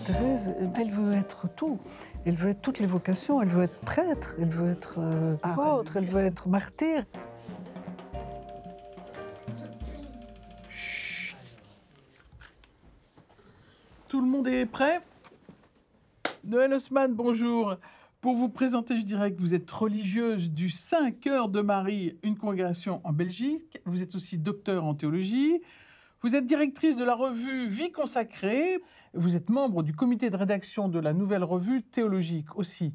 Thérèse, elle veut être tout. Elle veut être toutes les vocations. Elle veut être prêtre, elle veut être apôtre, elle veut être martyr. Chut. Tout le monde est prêt? Noël Haussmann, bonjour. Pour vous présenter, je dirais que vous êtes religieuse du Saint-Cœur de Marie, une congrégation en Belgique. Vous êtes aussi docteur en théologie. Vous êtes directrice de la revue Vie consacrée. Vous êtes membre du comité de rédaction de la nouvelle revue théologique aussi,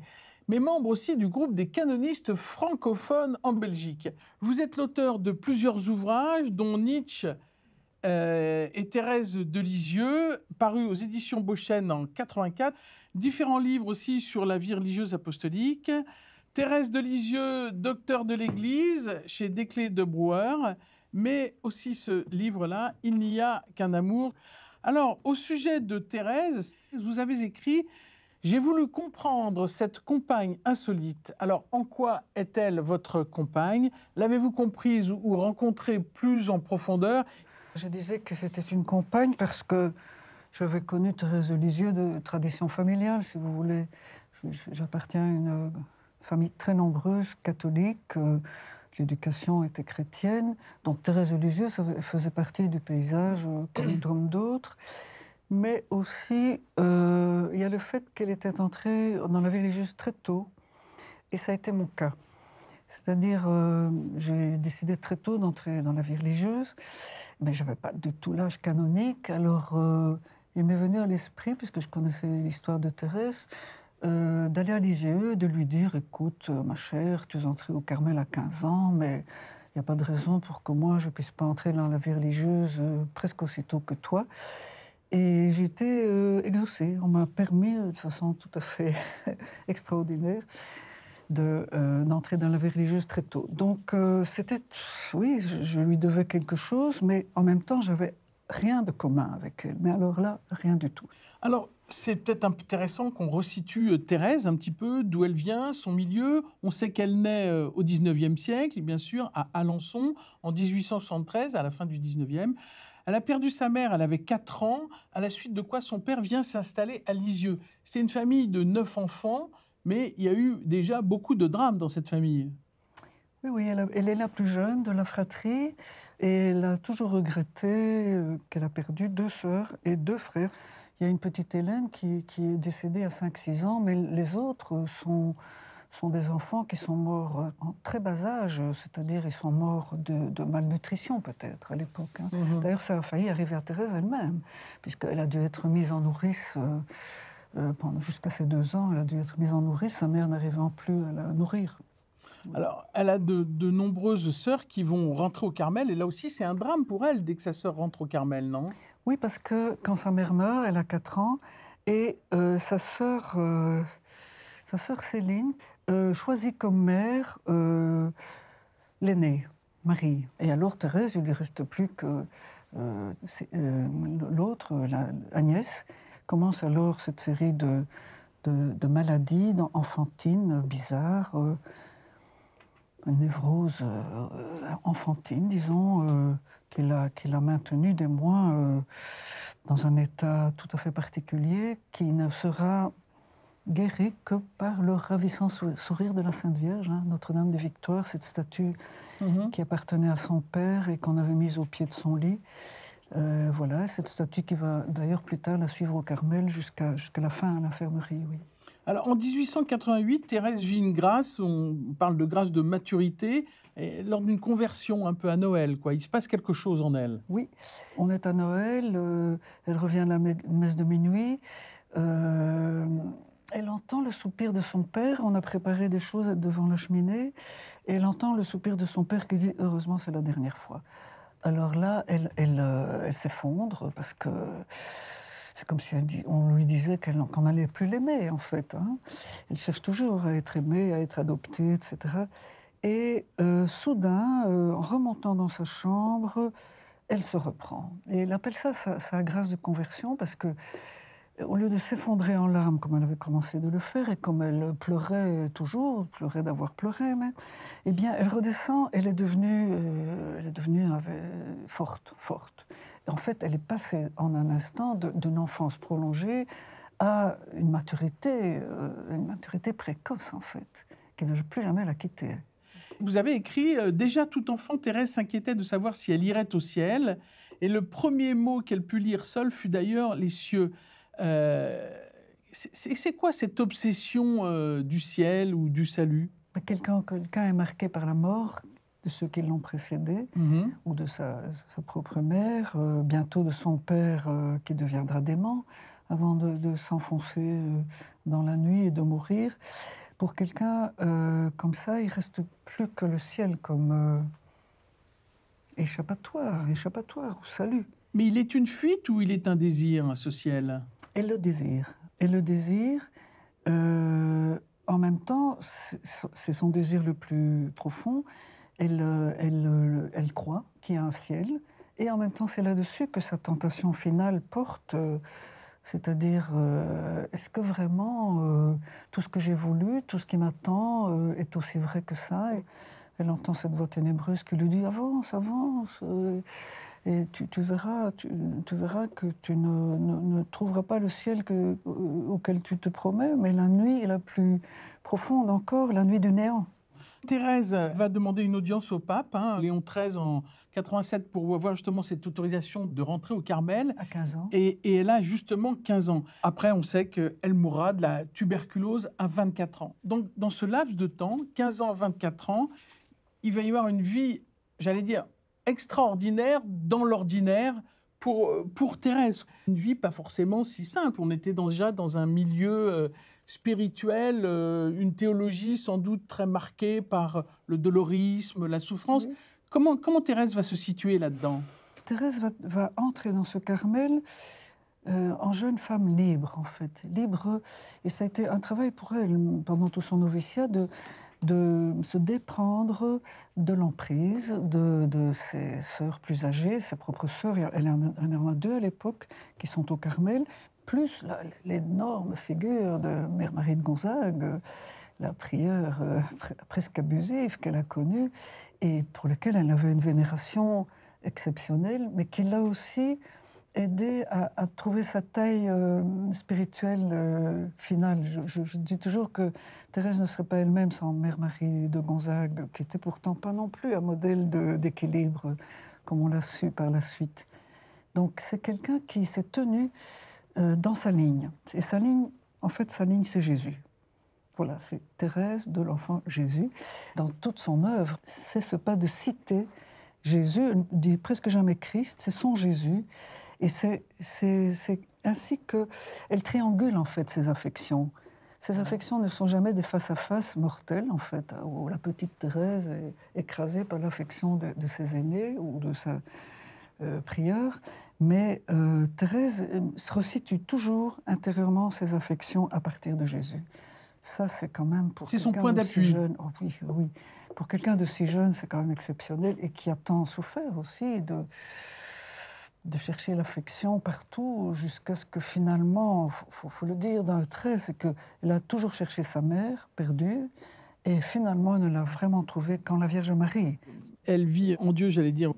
mais membre aussi du groupe des canonistes francophones en Belgique. Vous êtes l'auteur de plusieurs ouvrages, dont Nietzsche et Thérèse de Lisieux, parus aux éditions Beauchesne en 84. Différents livres aussi sur la vie religieuse apostolique. Thérèse de Lisieux, docteur de l'Église, chez Desclés de Brouwer, mais aussi ce livre-là, Il n'y a qu'un amour. Alors, au sujet de Thérèse, vous avez écrit « J'ai voulu comprendre cette compagne insolite. Alors, en quoi est-elle votre compagne? L'avez-vous comprise ou rencontrée plus en profondeur ?» Je disais que c'était une compagne parce que j'avais connu Thérèse de Lisieux de tradition familiale, si vous voulez. J'appartiens à une famille très nombreuse, catholique. L'éducation était chrétienne. Donc Thérèse de Lisieux, ça faisait partie du paysage comme d'autres. Mais aussi, il y a le fait qu'elle était entrée dans la vie religieuse très tôt. Et ça a été mon cas. C'est-à-dire, j'ai décidé très tôt d'entrer dans la vie religieuse, mais je n'avais pas du tout l'âge canonique. Alors, il m'est venu à l'esprit, puisque je connaissais l'histoire de Thérèse, d'aller à Lisieux, de lui dire, écoute, ma chère, tu es entrée au Carmel à 15 ans, mais il n'y a pas de raison pour que moi, je ne puisse pas entrer dans la vie religieuse presque aussitôt que toi. Et j'ai été exaucée. On m'a permis, de façon tout à fait extraordinaire, d'entrer dans la vie religieuse très tôt. Donc, c'était... Oui, je lui devais quelque chose, mais en même temps, j'avais rien de commun avec elle. Mais alors là, rien du tout. Alors, c'est peut-être intéressant qu'on resitue Thérèse un petit peu, d'où elle vient, son milieu. On sait qu'elle naît au XIXe siècle, bien sûr, à Alençon, en 1873, à la fin du XIXe. Elle a perdu sa mère, elle avait 4 ans, à la suite de quoi son père vient s'installer à Lisieux. C'était une famille de 9 enfants, mais il y a eu déjà beaucoup de drames dans cette famille. Oui, elle est la plus jeune de la fratrie et elle a toujours regretté qu'elle a perdu 2 sœurs et 2 frères. Il y a une petite Hélène qui est décédée à 5-6 ans, mais les autres sont des enfants qui sont morts en très bas âge, c'est-à-dire ils sont morts de malnutrition peut-être à l'époque. D'ailleurs, ça a failli arriver à Thérèse elle-même, puisqu'elle a dû être mise en nourrice jusqu'à ses 2 ans. Elle a dû être mise en nourrice, sa mère n'arrivant plus à la nourrir. Alors, elle a de nombreuses sœurs qui vont rentrer au Carmel, et là aussi, c'est un drame pour elle dès que sa sœur rentre au Carmel, non? Oui, parce que quand sa mère meurt, elle a 4 ans, et sa sœur Céline choisit comme mère l'aînée, Marie. Et alors Thérèse, il ne lui reste plus que l'autre, Agnès, commence alors cette série de maladies enfantines bizarres, une névrose enfantine, disons, qui l'a maintenue des mois dans un état tout à fait particulier, qui ne sera guéri que par le ravissant sourire de la Sainte Vierge, Notre-Dame des Victoires, cette statue qui appartenait à son père et qu'on avait mise au pied de son lit. Voilà, cette statue qui va d'ailleurs plus tard la suivre au Carmel jusqu'à la fin à l'infirmerie, oui. Alors, en 1888, Thérèse vit une grâce, on parle de grâce de maturité, lors d'une conversion un peu à Noël, quoi. Il se passe quelque chose en elle. Oui, on est à Noël, elle revient à la messe de minuit, elle entend le soupir de son père, on a préparé des choses devant la cheminée, et elle entend le soupir de son père qui dit « heureusement, c'est la dernière fois ». Alors là, elle s'effondre parce que c'est comme si on lui disait qu'on n'allait plus l'aimer, en fait. Elle cherche toujours à être aimée, à être adoptée, etc. Et soudain, en remontant dans sa chambre, elle se reprend. Et elle appelle ça sa grâce de conversion parce que, au lieu de s'effondrer en larmes comme elle avait commencé de le faire, et comme elle pleurait toujours, pleurait d'avoir pleuré, mais, eh bien, elle redescend, elle est devenue forte. En fait, elle est passée en un instant d'une enfance prolongée à une maturité précoce, en fait, qui ne veut plus jamais la quitter. Vous avez écrit déjà tout enfant, Thérèse s'inquiétait de savoir si elle irait au ciel. Et le premier mot qu'elle put lire seule fut d'ailleurs les cieux. C'est quoi cette obsession du ciel ou du salut? Quelqu'un est marqué par la mort de ceux qui l'ont précédé, ou de sa propre mère, bientôt de son père qui deviendra dément, avant de s'enfoncer dans la nuit et de mourir. Pour quelqu'un comme ça, il ne reste plus que le ciel comme échappatoire ou salut. Mais il est une fuite ou il est un désir, ce ciel? Et le désir. Et le désir, en même temps, c'est son désir le plus profond. Elle croit qu'il y a un ciel. Et en même temps, c'est là-dessus que sa tentation finale porte. C'est-à-dire, est-ce que vraiment tout ce que j'ai voulu, tout ce qui m'attend est aussi vrai que ça? Et elle entend cette voix ténébreuse qui lui dit « Avance, avance !» Et tu verras que tu ne trouveras pas le ciel auquel tu te promets, mais la nuit est la plus profonde encore, la nuit du néant. Thérèse va demander une audience au pape, Léon XIII en 87, pour avoir justement cette autorisation de rentrer au Carmel. À 15 ans. Et elle a justement 15 ans. Après, on sait qu'elle mourra de la tuberculose à 24 ans. Donc, dans ce laps de temps, 15 ans, 24 ans, il va y avoir une vie, j'allais dire, extraordinaire dans l'ordinaire pour Thérèse. Une vie pas forcément si simple. On était déjà dans un milieu spirituel, une théologie sans doute très marquée par le dolorisme, la souffrance. Oui. Comment Thérèse va se situer là-dedans? Thérèse va entrer dans ce Carmel en jeune femme libre, en fait. Libre, et ça a été un travail pour elle, pendant tout son noviciat, de se déprendre de l'emprise de ses sœurs plus âgées, ses propres sœurs. Elle en a deux à l'époque qui sont au Carmel, plus l'énorme figure de Mère Marie de Gonzague, la prieure presque abusive qu'elle a connue et pour laquelle elle avait une vénération exceptionnelle, mais qui l'a aussi aidé à trouver sa taille spirituelle finale. Je dis toujours que Thérèse ne serait pas elle-même sans Mère Marie de Gonzague, qui était pourtant pas non plus un modèle d'équilibre, comme on l'a su par la suite. Donc c'est quelqu'un qui s'est tenu dans sa ligne. Et sa ligne, c'est Jésus. Voilà, c'est Thérèse de l'enfant Jésus. Dans toute son œuvre, c'est ce pas de citer Jésus, elle ne dit presque jamais Christ, c'est son Jésus. Et c'est ainsi qu'elle triangule en fait ses affections. Ces affections ne sont jamais des face-à-face mortels, en fait, où la petite Thérèse est écrasée par l'affection de ses aînés ou de sa prieure. Mais Thérèse se resitue toujours intérieurement ses affections à partir de Jésus. Ça, c'est quand même pour quelqu'un son point d'appui. Si jeune. Oh, oui, oui. Pour quelqu'un de si jeune, c'est quand même exceptionnel et qui a tant souffert aussi de chercher l'affection partout jusqu'à ce que finalement, faut le dire dans le trait, c'est qu'elle a toujours cherché sa mère perdue et finalement elle ne l'a vraiment trouvée qu'en la Vierge Marie. Elle vit en Dieu, j'allais dire,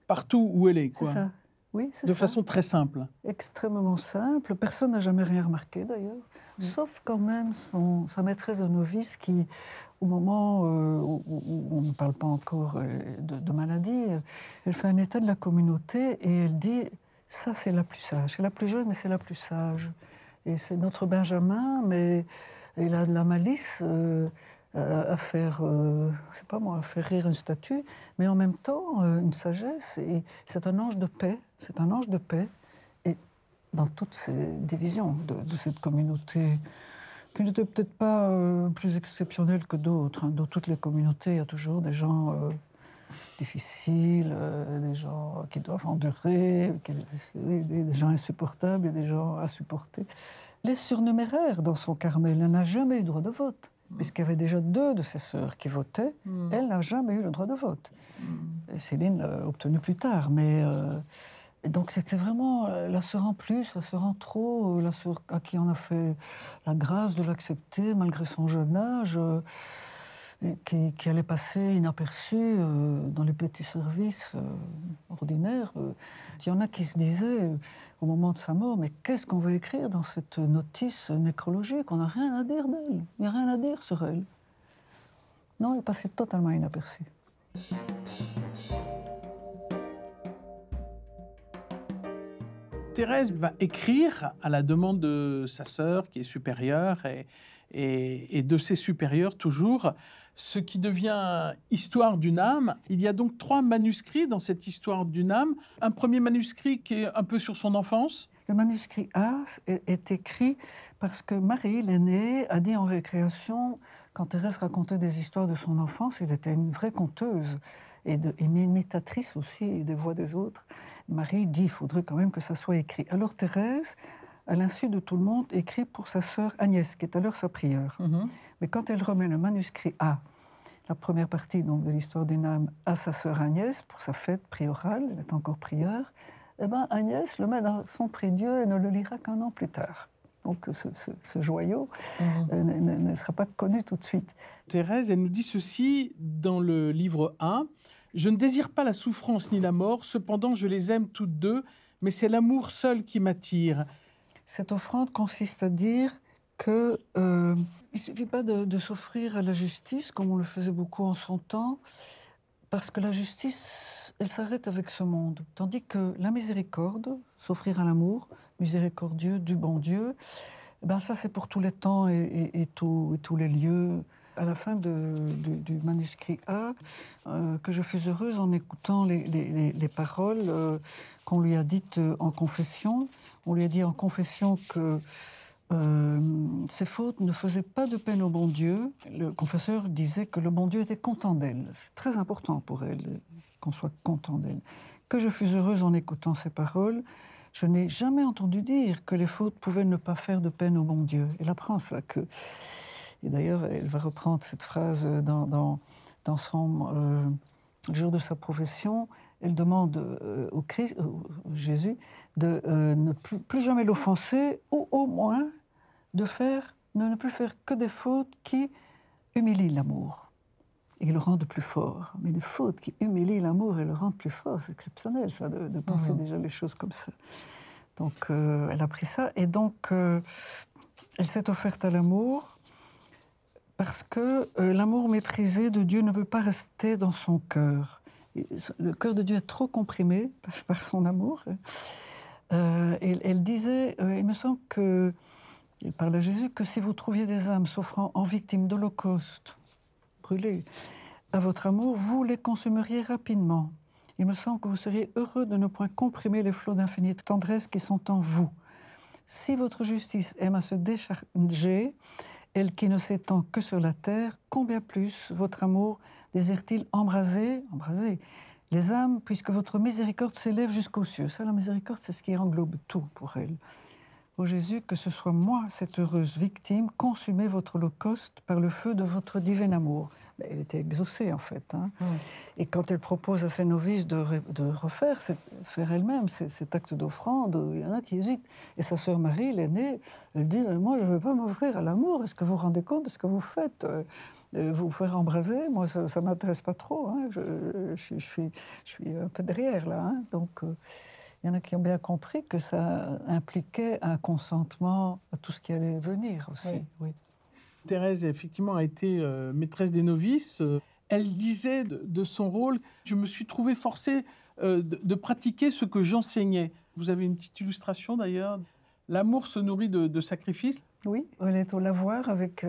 partout où elle est, quoi. C'est ça. Oui, c'est de ça. façon très simple. Extrêmement simple. Personne n'a jamais rien remarqué d'ailleurs, sauf quand même sa maîtresse de novice qui, au moment où on ne parle pas encore de maladie, elle fait un état de la communauté et elle dit « ça c'est la plus sage, c'est la plus jeune mais c'est la plus sage. Et c'est notre Benjamin, mais il a de la malice à faire, c'est pas moi, à faire rire une statue, mais en même temps une sagesse. Et c'est un ange de paix, c'est un ange de paix. Et dans toutes ces divisions de cette communauté, qui n'était peut-être pas plus exceptionnelle que d'autres. Dans toutes les communautés, il y a toujours des gens difficiles, des gens qui doivent endurer, des gens insupportables et des gens à supporter. Les surnuméraires dans son Carmel, elle n'a jamais eu droit de vote, puisqu'il y avait déjà 2 de ses sœurs qui votaient. Elle n'a jamais eu le droit de vote. Et Céline l'a obtenu plus tard, mais... Et donc c'était vraiment la sœur en plus, la sœur en trop, la sœur à qui on a fait la grâce de l'accepter malgré son jeune âge. et qui allait passer inaperçu dans les petits services ordinaires. Il y en a qui se disaient au moment de sa mort, mais qu'est-ce qu'on va écrire dans cette notice nécrologique? On n'a rien à dire d'elle, il n'y a rien à dire sur elle. Non, elle passait totalement inaperçue. Thérèse va écrire à la demande de sa sœur, qui est supérieure, et de ses supérieurs toujours, ce qui devient Histoire d'une âme. Il y a donc 3 manuscrits dans cette Histoire d'une âme. Un premier manuscrit qui est un peu sur son enfance. Le manuscrit A est écrit parce que Marie, l'aînée, a dit en récréation, quand Thérèse racontait des histoires de son enfance, elle était une vraie conteuse et une imitatrice aussi des voix des autres. Marie dit, il faudrait quand même que ça soit écrit. Alors Thérèse, à l'insu de tout le monde, écrit pour sa sœur Agnès, qui est alors sa prieure. Mais quand elle remet le manuscrit A, la première partie donc, de l'Histoire d'une âme, à sa sœur Agnès, pour sa fête priorale, elle est encore prieure, eh ben, Agnès le met dans son prie-dieu et ne le lira qu'un an plus tard. Donc ce joyau ne sera pas connu tout de suite. Thérèse, elle nous dit ceci dans le livre 1. « Je ne désire pas la souffrance ni la mort, cependant je les aime toutes deux, mais c'est l'amour seul qui m'attire. » Cette offrande consiste à dire qu'il ne suffit pas de s'offrir à la justice, comme on le faisait beaucoup en son temps, parce que la justice, elle s'arrête avec ce monde. Tandis que la miséricorde, s'offrir à l'amour, miséricordieux du bon Dieu, ben ça c'est pour tous les temps et tous les lieux. À la fin du manuscrit A, que je fus heureuse en écoutant les paroles qu'on lui a dites en confession. On lui a dit en confession que ses fautes ne faisaient pas de peine au bon Dieu. Le confesseur disait que le bon Dieu était content d'elle. C'est très important pour elle qu'on soit content d'elle. Que je fus heureuse en écoutant ces paroles. Je n'ai jamais entendu dire que les fautes pouvaient ne pas faire de peine au bon Dieu. Elle apprend ça. Et d'ailleurs, elle va reprendre cette phrase dans son le jour de sa profession. Elle demande au Christ, Jésus, de ne plus jamais l'offenser, ou au moins de ne plus faire que des fautes qui humilient l'amour et le rendent plus fort. Mais des fautes qui humilient l'amour et le rendent plus fort, c'est exceptionnel, ça, de penser déjà les choses comme ça. Donc, elle a pris ça, et donc, elle s'est offerte à l'amour, parce que l'amour méprisé de Dieu ne peut pas rester dans son cœur. Le cœur de Dieu est trop comprimé par son amour. Elle disait, il me semble que, il parle à Jésus, que si vous trouviez des âmes s'offrant en victimes d'holocauste, brûlées, à votre amour, vous les consumeriez rapidement. Il me semble que vous seriez heureux de ne point comprimer les flots d'infinie tendresse qui sont en vous. Si votre justice aime à se décharger, elle qui ne s'étend que sur la terre, combien plus votre amour désire-t-il embraser les âmes, puisque votre miséricorde s'élève jusqu'aux cieux. Ça, la miséricorde, c'est ce qui englobe tout pour elle. Ô Jésus, que ce soit moi, cette heureuse victime, consumez votre holocauste par le feu de votre divin amour. Elle était exaucée, en fait. Et quand elle propose à ses novices de faire elle-même cet acte d'offrande, il y en a qui hésitent. Et sa sœur Marie, l'aînée, elle dit « Moi, je ne veux pas m'offrir à l'amour. Est-ce que vous vous rendez compte de ce que vous faites ? Vous faire embraser, moi, ça ne m'intéresse pas trop. Hein. Je suis un peu derrière, là. Hein. Donc, il y en a qui ont bien compris que ça impliquait un consentement à tout ce qui allait venir aussi. Oui. Thérèse, effectivement, a été maîtresse des novices. Elle disait de son rôle « Je me suis trouvée forcée de pratiquer ce que j'enseignais ». Vous avez une petite illustration, d'ailleurs. L'amour se nourrit de sacrifices. Oui, elle est au lavoir avec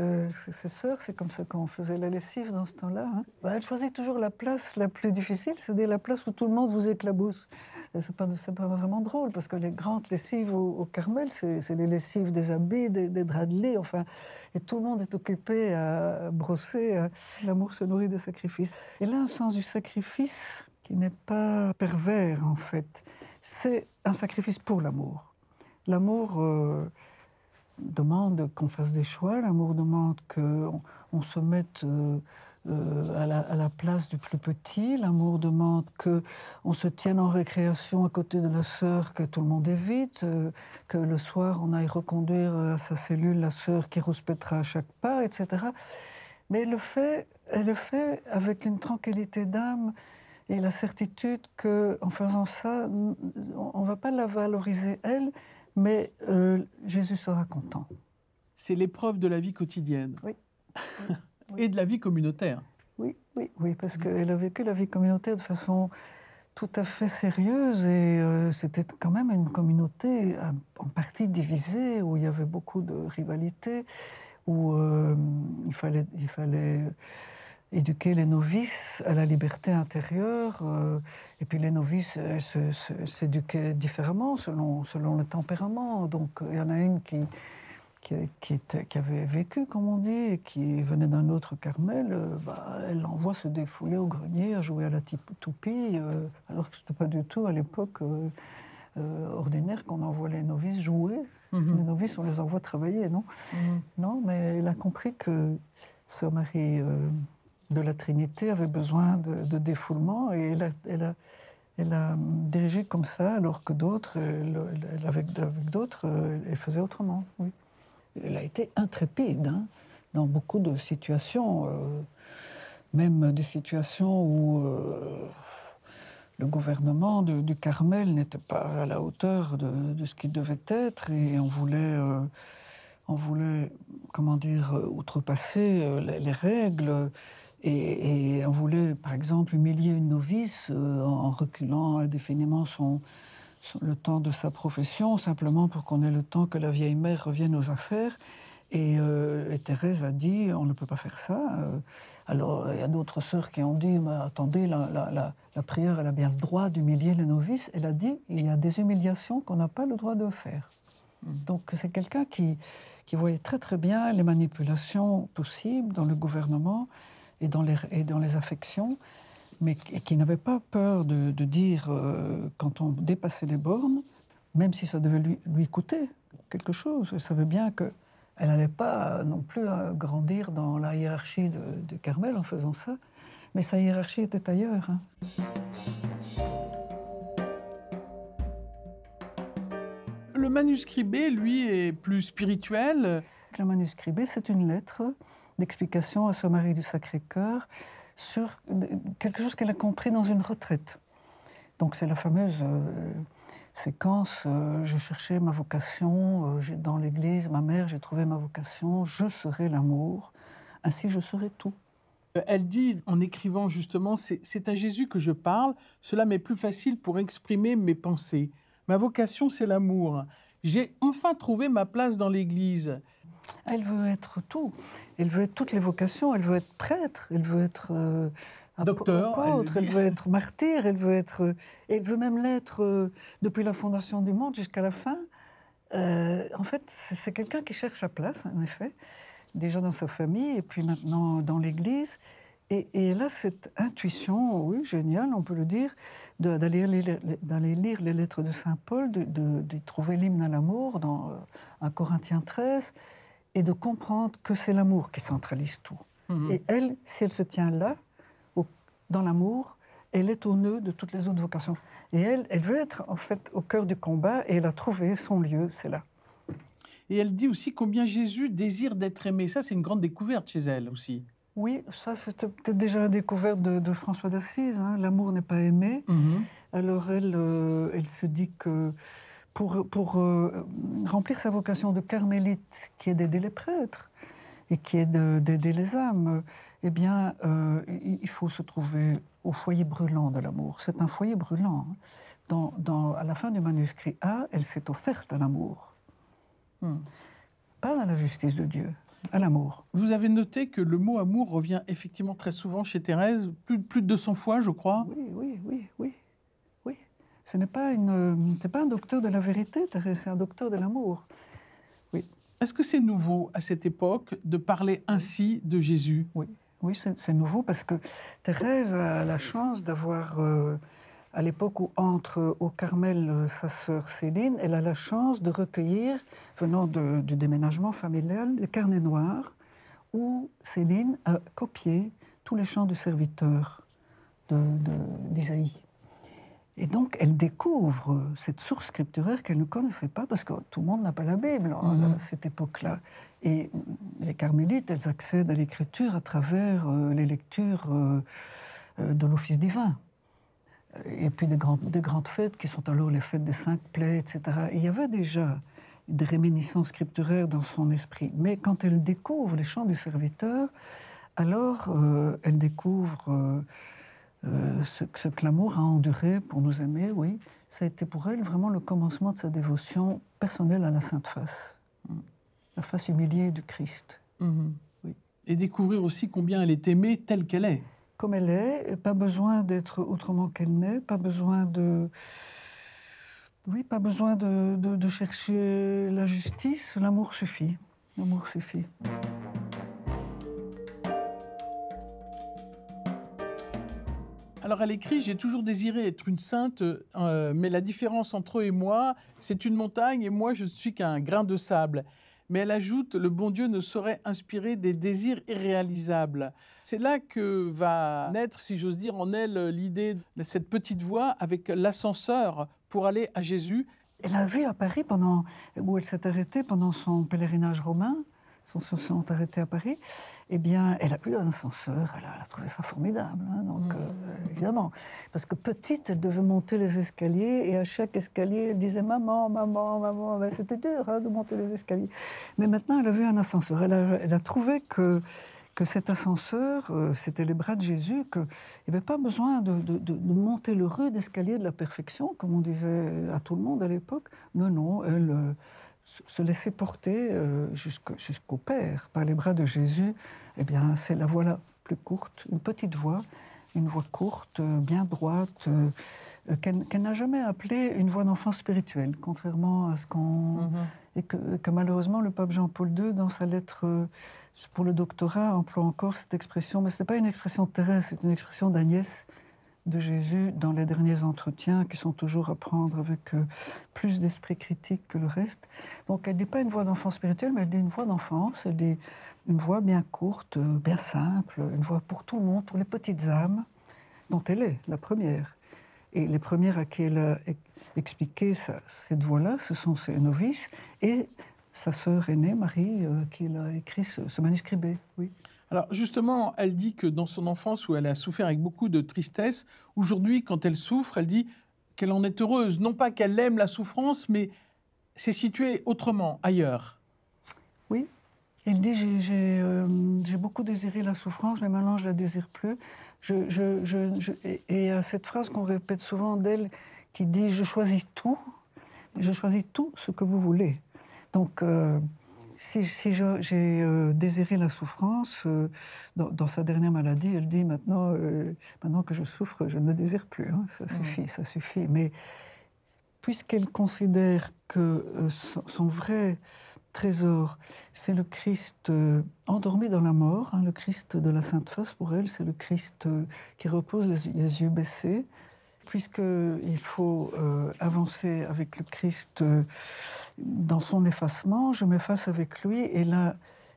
ses sœurs. C'est comme ça qu'on faisait la lessive dans ce temps-là. Hein. Elle choisit toujours la place la plus difficile, c'est-à-dire la place où tout le monde vous éclabousse. C'est pas vraiment drôle, parce que les grandes lessives au Carmel, c'est les lessives des habits, des draps de lit, enfin, et tout le monde est occupé à brosser. L'amour se nourrit de sacrifices. Elle a un sens du sacrifice qui n'est pas pervers, en fait. C'est un sacrifice pour l'amour. L'amour demande qu'on fasse des choix, l'amour demande qu'on se mette à la place du plus petit, l'amour demande qu'on se tienne en récréation à côté de la sœur que tout le monde évite, que le soir on aille reconduire à sa cellule la sœur qui rouspètera à chaque pas, etc. Mais elle le fait avec une tranquillité d'âme et la certitude qu'en faisant ça, on ne va pas la valoriser, elle, mais Jésus sera content. C'est l'épreuve de la vie quotidienne. Oui. Et de la vie communautaire. Oui, parce qu'elle a vécu la vie communautaire de façon tout à fait sérieuse et c'était quand même une communauté en partie divisée, où il y avait beaucoup de rivalités, où il fallait éduquer les novices à la liberté intérieure, et puis les novices s'éduquaient différemment selon le tempérament. Donc il y en a une qui avait vécu, comme on dit, et qui venait d'un autre Carmel, elle l'envoie se défouler au grenier, à jouer à la toupie, alors que ce n'était pas du tout à l'époque ordinaire qu'on envoie les novices jouer. Mhm. Les novices, on les envoie travailler, non? Non, mais elle a compris que Sœur Marie de la Trinité avait besoin de défoulement, et elle a dirigé comme ça, alors que d'autres, avec d'autres, elle faisait autrement, oui. Elle a été intrépide dans beaucoup de situations, même des situations où le gouvernement du Carmel n'était pas à la hauteur de ce qu'il devait être, et on voulait comment dire, outrepasser les règles, et on voulait, par exemple, humilier une novice en reculant indéfiniment le temps de sa profession, simplement pour qu'on ait le temps que la vieille mère revienne aux affaires. Et Thérèse a dit, on ne peut pas faire ça. Alors, il y a d'autres sœurs qui ont dit, mais attendez, la prieure, elle a bien le droit d'humilier les novices. Elle a dit, il y a des humiliations qu'on n'a pas le droit de faire. Donc, c'est quelqu'un qui voyait très très bien les manipulations possibles dans le gouvernement et dans les affections, mais qui n'avait pas peur de dire, quand on dépassait les bornes, même si ça devait lui coûter quelque chose. Elle savait bien qu'elle n'allait pas non plus grandir dans la hiérarchie de Carmel en faisant ça, mais sa hiérarchie était ailleurs. Le manuscrit B, lui, est plus spirituel. Le manuscrit B, c'est une lettre d'explication à Sœur Marie du Sacré-Cœur sur quelque chose qu'elle a compris dans une retraite. Donc c'est la fameuse séquence je cherchais ma vocation, dans l'Église, ma mère, j'ai trouvé ma vocation, je serai l'amour, ainsi je serai tout. Elle dit, en écrivant justement, c'est à Jésus que je parle, cela m'est plus facile pour exprimer mes pensées. Ma vocation, c'est l'amour. J'ai enfin trouvé ma place dans l'Église. Elle veut être tout. Elle veut être toutes les vocations. Elle veut être prêtre. Elle veut être Docteur, apôtre. Elle veut être martyr. Elle veut même l'être depuis la fondation du monde jusqu'à la fin. En fait, c'est quelqu'un qui cherche sa place, en effet, déjà dans sa famille et puis maintenant dans l'Église. Et elle a cette intuition, oui, géniale, on peut le dire, d'aller lire les lettres de Saint Paul, de trouver l'hymne à l'amour dans 1 Corinthiens 13, et de comprendre que c'est l'amour qui centralise tout. Et elle, si elle se tient là, dans l'amour, elle est au nœud de toutes les autres vocations. Et elle veut être en fait au cœur du combat, et elle a trouvé son lieu, c'est là. Et elle dit aussi combien Jésus désire d'être aimé. Ça, c'est une grande découverte chez elle aussi. Oui, ça c'était peut-être déjà la découverte de François d'Assise. L'amour n'est pas aimé. Alors elle se dit que pour remplir sa vocation de carmélite, qui est d'aider les prêtres et qui est d'aider les âmes, eh bien, il faut se trouver au foyer brûlant de l'amour. C'est un foyer brûlant. À la fin du manuscrit A, elle s'est offerte à l'amour. Pas à la justice de Dieu, à l'amour. Vous avez noté que le mot amour revient effectivement très souvent chez Thérèse, plus de 200 fois, je crois. Oui. Ce n'est pas un docteur de la vérité, Thérèse, c'est un docteur de l'amour. Oui. Est-ce que c'est nouveau à cette époque de parler ainsi de Jésus? Oui, c'est nouveau parce que Thérèse a la chance d'avoir, à l'époque où entre au Carmel sa sœur Céline, elle a la chance de recueillir, venant du déménagement familial, des carnets noirs où Céline a copié tous les chants du serviteur d'Isaïe. Et donc, elle découvre cette source scripturaire qu'elle ne connaissait pas, parce que tout le monde n'a pas la Bible à cette époque-là. Et les carmélites, elles accèdent à l'écriture à travers les lectures de l'office divin. Et puis des grandes fêtes qui sont alors les fêtes des 5 plaies, etc. Et il y avait déjà des réminiscences scripturaires dans son esprit. Mais quand elle découvre les chants du serviteur, alors elle découvre ce que l'amour a enduré pour nous aimer, oui. Ça a été pour elle vraiment le commencement de sa dévotion personnelle à la Sainte Face. La face humiliée du Christ. Oui. Et découvrir aussi combien elle est aimée telle qu'elle est. Comme elle est, pas besoin d'être autrement qu'elle n'est, pas besoin de... Oui, pas besoin de chercher la justice, l'amour suffit. L'amour suffit. Alors elle écrit « J'ai toujours désiré être une sainte, mais la différence entre eux et moi, c'est une montagne et moi je ne suis qu'un grain de sable. » Mais elle ajoute « Le bon Dieu ne saurait inspirer des désirs irréalisables. » C'est là que va naître, si j'ose dire, en elle l'idée de cette petite voix avec l'ascenseur pour aller à Jésus. Elle a vu à Paris, où elle s'est arrêtée pendant son pèlerinage romain, se sont arrêtés à Paris, eh bien, elle a vu un ascenseur, elle a trouvé ça formidable, hein, donc évidemment. Parce que petite, elle devait monter les escaliers, et à chaque escalier, elle disait « Maman, maman, maman ». Ben, c'était dur de monter les escaliers. Mais maintenant, elle a vu un ascenseur. Elle a trouvé que cet ascenseur, c'était les bras de Jésus, qu'il n'y avait pas besoin de monter le rude escalier de la perfection, comme on disait à tout le monde à l'époque. Non, non, elle se laisser porter jusqu'au Père par les bras de Jésus. Eh bien, c'est la voie la plus courte, une petite voie, une voie courte, bien droite, qu'elle n'a jamais appelée une voie d'enfant spirituelle, contrairement à ce qu'on... Et que malheureusement, le pape Jean-Paul II, dans sa lettre pour le doctorat, emploie encore cette expression, mais ce n'est pas une expression de Thérèse, c'est une expression d'Agnès de Jésus dans les derniers entretiens, qui sont toujours à prendre avec plus d'esprit critique que le reste. Donc elle ne dit pas une voie d'enfant spirituel, mais elle dit une voie d'enfance, elle dit une voie bien courte, bien simple, une voie pour tout le monde, pour les petites âmes, dont elle est la première. Et les premières à qui elle a expliqué cette voie-là, ce sont ses novices et sa sœur aînée, Marie, qui a écrit ce manuscrit B. Oui. Alors justement, elle dit que dans son enfance, où elle a souffert avec beaucoup de tristesse, aujourd'hui, quand elle souffre, elle dit qu'elle en est heureuse. Non pas qu'elle aime la souffrance, mais c'est situé autrement, ailleurs. Oui. Elle dit « j'ai beaucoup désiré la souffrance, mais maintenant je ne la désire plus ». Et il y a cette phrase qu'on répète souvent d'elle qui dit « je choisis tout ce que vous voulez ». Donc, si j'ai désiré la souffrance, dans sa dernière maladie, elle dit maintenant que je souffre, je ne désire plus, hein, ça suffit. Mais puisqu'elle considère que son vrai trésor, c'est le Christ endormi dans la mort, hein, le Christ de la Sainte Face, pour elle, c'est le Christ qui repose les yeux baissés, puisqu'il faut avancer avec le Christ dans son effacement, je m'efface avec lui, et là,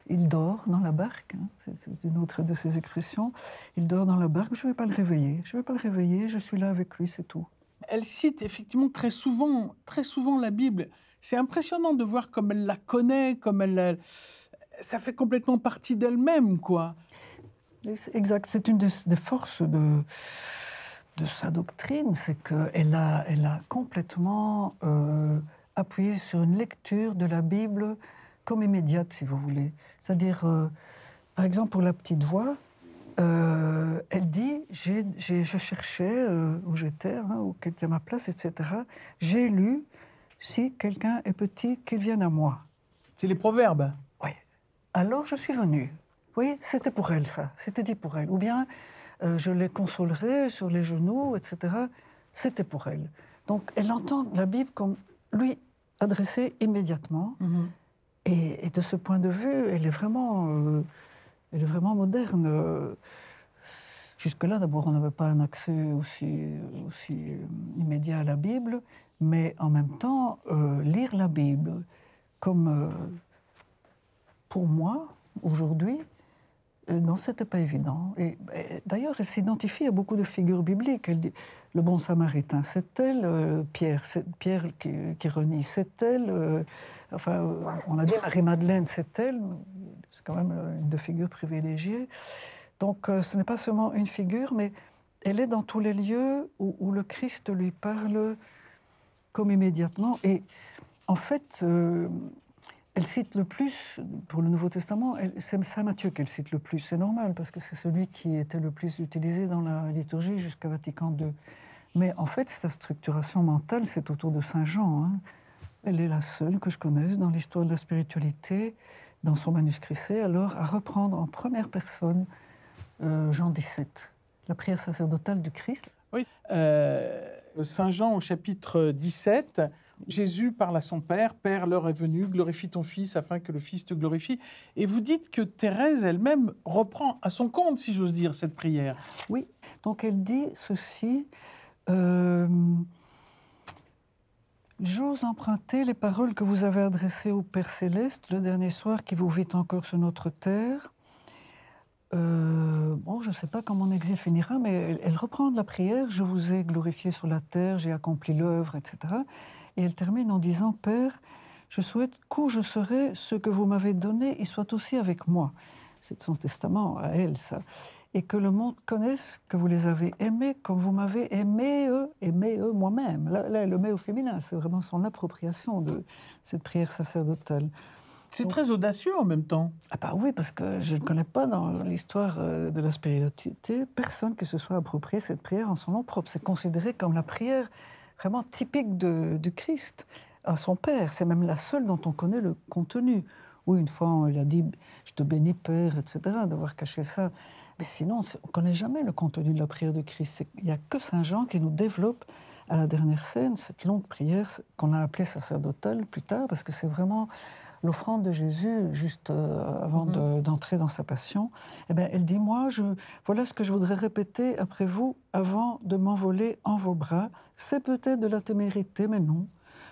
il dort dans la barque, hein, c'est une autre de ses expressions, il dort dans la barque, je ne vais pas le réveiller, je suis là avec lui, c'est tout. Elle cite effectivement très souvent la Bible. C'est impressionnant de voir comme elle la connaît, ça fait complètement partie d'elle-même, quoi. Exact, c'est une des forces de sa doctrine, c'est qu'elle a complètement appuyé sur une lecture de la Bible comme immédiate, si vous voulez. C'est-à-dire, par exemple, pour la petite voix, elle dit, je cherchais où j'étais, hein, où était ma place, etc. J'ai lu, si quelqu'un est petit, qu'il vienne à moi. C'est les proverbes. Oui. Alors je suis venue. Oui, c'était pour elle, ça. C'était dit pour elle. Ou bien, je les consolerai sur les genoux, etc. C'était pour elle. Donc, elle entend la Bible comme lui adressée immédiatement. Et de ce point de vue, elle est vraiment moderne. Jusque-là, d'abord, on n'avait pas un accès aussi immédiat à la Bible, mais en même temps, lire la Bible comme, pour moi, aujourd'hui, Non, c'était pas évident. Et d'ailleurs, elle s'identifie à beaucoup de figures bibliques. Elle dit le bon Samaritain, c'est elle. Pierre, c'est Pierre qui renie, c'est elle. On a dit Marie-Madeleine, c'est elle. C'est quand même une de figures privilégiées. Donc, ce n'est pas seulement une figure, mais elle est dans tous les lieux où le Christ lui parle comme immédiatement. Et en fait, elle cite le plus, pour le Nouveau Testament, c'est Saint Matthieu qu'elle cite le plus. C'est normal, parce que c'est celui qui était le plus utilisé dans la liturgie jusqu'à Vatican II. Mais en fait, sa structuration mentale, c'est autour de Saint Jean. Hein. Elle est la seule que je connaisse dans l'histoire de la spiritualité, dans son manuscrit C, alors à reprendre en première personne Jean 17, la prière sacerdotale du Christ. Oui, Saint Jean au chapitre 17, Jésus parle à son Père, « Père, l'heure est venue, glorifie ton Fils afin que le Fils te glorifie ». Et vous dites que Thérèse elle-même reprend à son compte, si j'ose dire, cette prière. Oui, donc elle dit ceci, j'ose emprunter les paroles que vous avez adressées au Père Céleste le dernier soir qui vous vit encore sur notre terre. Bon, je ne sais pas quand mon exil finira, mais elle reprend de la prière, « Je vous ai glorifié sur la terre, j'ai accompli l'œuvre, etc. » Et elle termine en disant, « Père, je souhaite qu'où je serai, ce que vous m'avez donné, il soit aussi avec moi. » C'est son testament à elle, ça. « Et que le monde connaisse que vous les avez aimés comme vous m'avez aimé eux moi-même. » Là, elle le met au féminin, c'est vraiment son appropriation de cette prière sacerdotale. C'est très audacieux en même temps. Ah bah oui, parce que je ne connais pas dans l'histoire de la spiritualité personne qui se soit approprié cette prière en son nom propre. C'est considéré comme la prière vraiment typique du Christ à son Père. C'est même la seule dont on connaît le contenu. Oui, une fois, il a dit « Je te bénis, Père », etc., d'avoir caché ça. Mais sinon, on ne connaît jamais le contenu de la prière du Christ. Il n'y a que Saint Jean qui nous développe à la dernière scène cette longue prière qu'on a appelée sacerdotale plus tard, parce que c'est vraiment l'offrande de Jésus, juste avant d'entrer dans sa passion. Eh bien, elle dit, voilà ce que je voudrais répéter après vous, avant de m'envoler en vos bras. C'est peut-être de la témérité, mais non.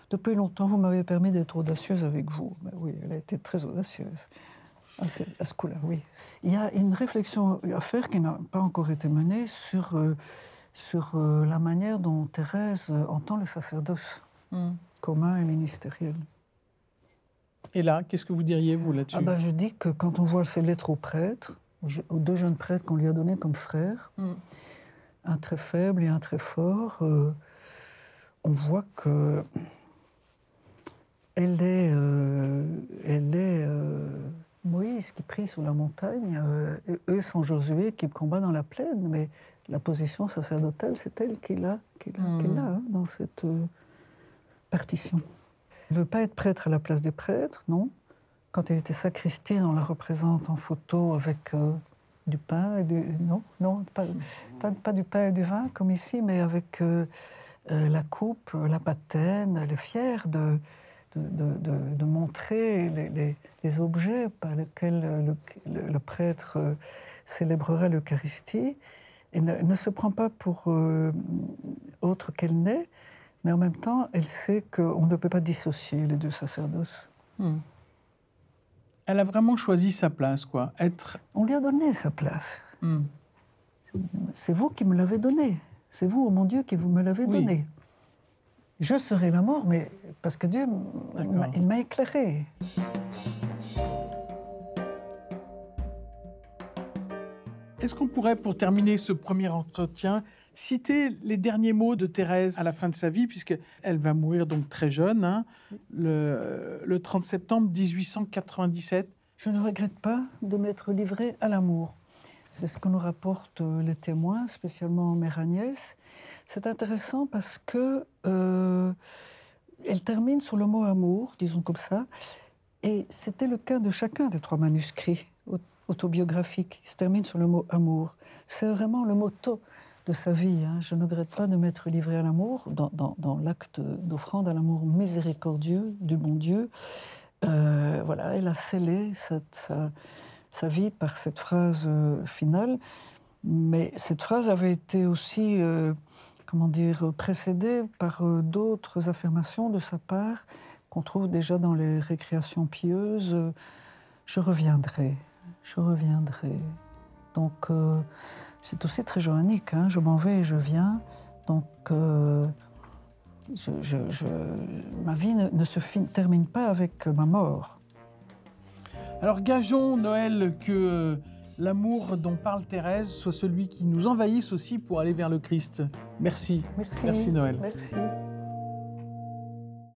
Depuis longtemps, vous m'avez permis d'être audacieuse avec vous. Ben oui, elle a été très audacieuse. À ce coup-là, oui. Il y a une réflexion à faire qui n'a pas encore été menée sur la manière dont Thérèse entend le sacerdoce commun et ministériel. Et là, qu'est-ce que vous diriez, vous, là-dessus? Je dis que quand on voit ces lettres aux prêtres, aux deux jeunes prêtres qu'on lui a donnés comme frères, un très faible et un très fort, on voit que elle est Moïse qui prie sur la montagne, et eux sont Josué qui combat dans la plaine, mais la position sacerdotale, c'est elle qui l'a dans cette partition. Elle ne veut pas être prêtre à la place des prêtres, non. Quand elle était sacristaine, on la représente en photo avec du pain et du... Non, pas du pain et du vin, comme ici, mais avec la coupe, la patène. Elle est fière de montrer les objets par lesquels le prêtre célébrera l'Eucharistie. Elle ne se prend pas pour autre qu'elle n'est, mais en même temps, elle sait qu'on ne peut pas dissocier les deux sacerdoces. Elle a vraiment choisi sa place, quoi. On lui a donné sa place. C'est vous qui me l'avez donné. C'est vous, oh mon Dieu, qui vous me l'avez donné. Je serai la mort, mais parce que Dieu, il m'a éclairé. Est-ce qu'on pourrait, pour terminer ce premier entretien, citer les derniers mots de Thérèse à la fin de sa vie, puisqu'elle va mourir donc très jeune, hein, le 30 septembre 1897. Je ne regrette pas de m'être livrée à l'amour. C'est ce que nous rapportent les témoins, spécialement Mère Agnès. C'est intéressant parce que elle termine sur le mot amour, disons comme ça, et c'était le cas de chacun des trois manuscrits autobiographiques. Il se termine sur le mot amour. C'est vraiment le motto de sa vie. Hein. Je ne regrette pas de m'être livrée à l'amour, dans l'acte d'offrande à l'amour miséricordieux du bon Dieu. Voilà, elle a scellé sa vie par cette phrase finale. Mais cette phrase avait été aussi, précédée par d'autres affirmations de sa part qu'on trouve déjà dans les récréations pieuses. Je reviendrai. je reviendrai. Donc, c'est aussi très joannique, hein. Je m'en vais et je viens. Donc, ma vie ne se termine pas avec ma mort. Alors gageons, Noël, que l'amour dont parle Thérèse soit celui qui nous envahisse aussi pour aller vers le Christ. Merci. Merci. Merci, Noël. Merci.